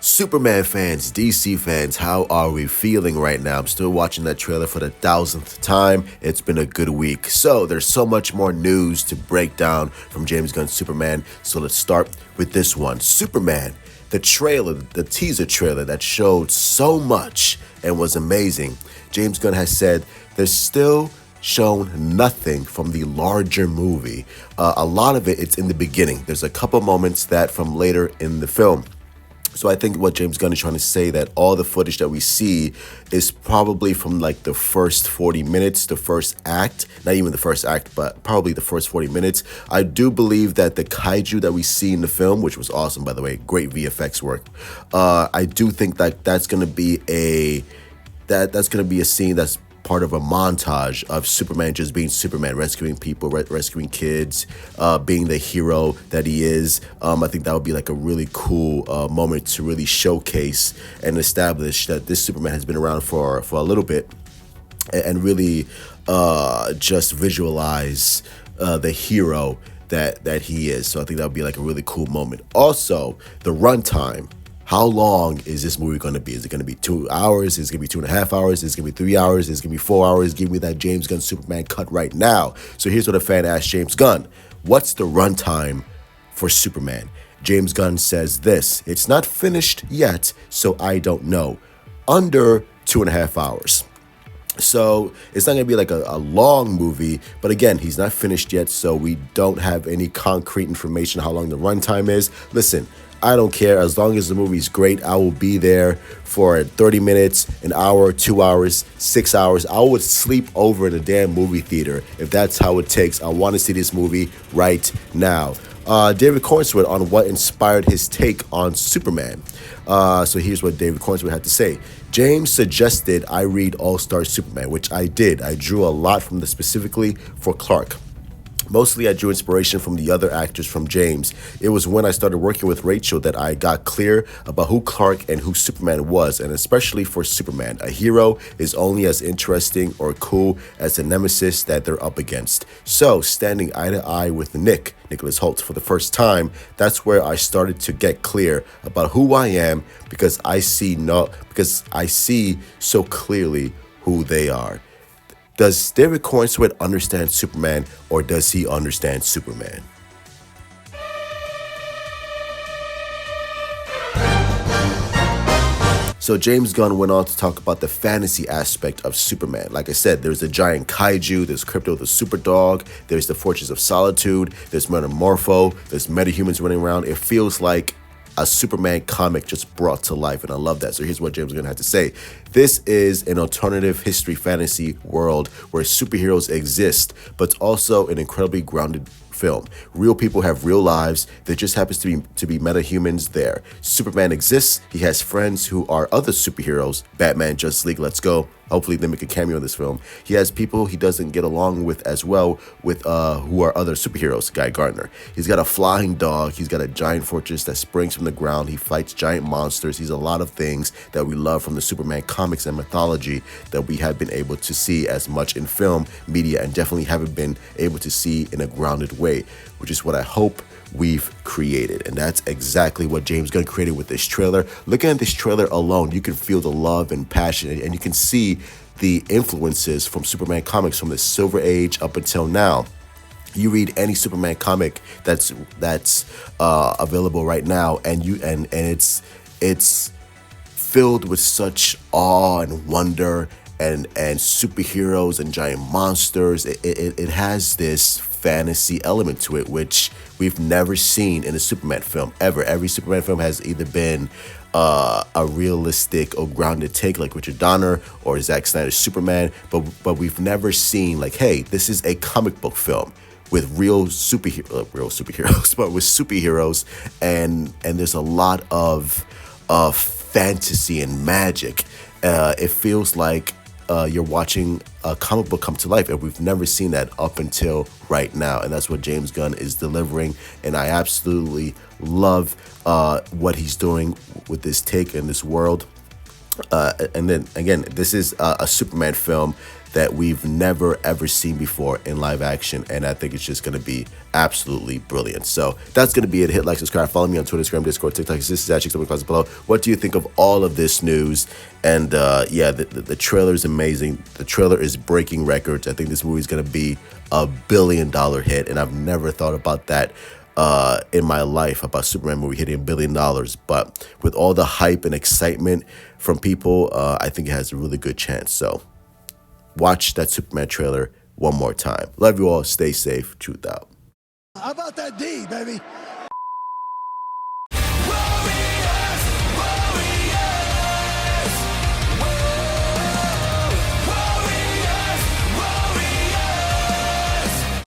Superman fans, DC fans, how are we feeling right now? I'm still watching that trailer for the 1000th time. It's been a good week. So there's so much more news to break down from James Gunn's Superman. So let's start with this one. Superman, the trailer, the teaser trailer that showed so much and was amazing. James Gunn has said there's still shown nothing from the larger movie. A lot of it's in the beginning. There's a couple moments that from later in the film. So I think what James Gunn is trying to say that all the footage that we see is probably from like the first 40 minutes, the first act, not even the first act, but probably the first 40 minutes. I do believe that the kaiju that we see in the film, which was awesome, by the way, great VFX work. I do think that that's going to be a scene that's part of a montage of Superman just being Superman, rescuing people, rescuing kids, being the hero that he is. I think that would be like a really cool moment to really showcase and establish that this Superman has been around for a little bit and really just visualize the hero that he is. So I think that would be like a really cool moment. Also, the runtime. How long is this movie going to be? Is it going to be 2 hours? Is it going to be 2.5 hours? Is it going to be 3 hours? Is it going to be 4 hours? Give me that James Gunn Superman cut right now. So here's what a fan asked James Gunn. What's the runtime for Superman? James Gunn says this. It's not finished yet, so I don't know. Under 2.5 hours. So it's not going to be like a long movie, but again, he's not finished yet, so we don't have any concrete information how long the runtime is. Listen, I don't care. As long as the movie's great, I will be there for 30 minutes, an hour, 2 hours, 6 hours. I would sleep over in a damn movie theater if that's how it takes. I want to see this movie right now. David Corenswet on what inspired his take on Superman. So here's what David Corenswet had to say. James suggested I read All-Star Superman, which I did. I drew a lot from this specifically for Clark. Mostly I drew inspiration from the other actors from James. It was when I started working with Rachel that I got clear about who Clark and who Superman was, and especially for Superman. A hero is only as interesting or cool as the nemesis that they're up against. So, standing eye to eye with Nicholas Hoult, for the first time, that's where I started to get clear about who I am because I see so clearly who they are. Does David Corenswet understand Superman, or does he understand Superman? So James Gunn went on to talk about the fantasy aspect of Superman. Like I said, there's a giant kaiju, there's Crypto the super dog, there's the Fortress of Solitude, there's Metamorpho, there's metahumans running around. It feels like a Superman comic just brought to life, and I love that. So here's what James Gunn had to say. This is an alternative history fantasy world where superheroes exist, but it's also an incredibly grounded film. Real people have real lives. There just happens to be metahumans there. Superman exists. He has friends who are other superheroes. Batman, Justice League, let's go. Hopefully they make a cameo in this film. He has people he doesn't get along with as well, with who are other superheroes. Guy Gardner. He's got a flying dog. He's got a giant fortress that springs from the ground. He fights giant monsters. He's a lot of things that we love from the Superman comics and mythology that we have been able to see as much in film, media, and definitely haven't been able to see in a grounded way, which is what I hope we've created. And that's exactly what James Gunn created with this trailer. Looking at this trailer alone, you can feel the love and passion, and you can see the influences from Superman comics from the Silver Age up until now. You read any Superman comic that's available right now, and it's filled with such awe and wonder and superheroes and giant monsters. It has this fantasy element to it, which we've never seen in a Superman film ever. Every Superman film has either been a realistic or grounded take like Richard Donner or Zack Snyder's Superman, but we've never seen like, hey, this is a comic book film with real superheroes, but with superheroes, and there's a lot of fantasy and magic. It feels like you're watching a comic book come to life, and we've never seen that up until right now, and that's what James Gunn is delivering, and I absolutely love what he's doing with this take in this world. And then again, this is a Superman film that we've never ever seen before in live action, and I think it's just going to be absolutely brilliant. So that's going to be it. Hit like, subscribe, follow me on Twitter, Instagram, Discord, TikTok. This is actually something comments below. What do you think of all of this news? And yeah, the trailer is amazing. The trailer is breaking records. I think this movie is going to be a $1 billion hit, and I've never thought about that in my life, about Superman movie hitting $1 billion. But with all the hype and excitement from people, I think it has a really good chance. So watch that Superman trailer one more time. Love you all. Stay safe. Truth out. How about that D, baby?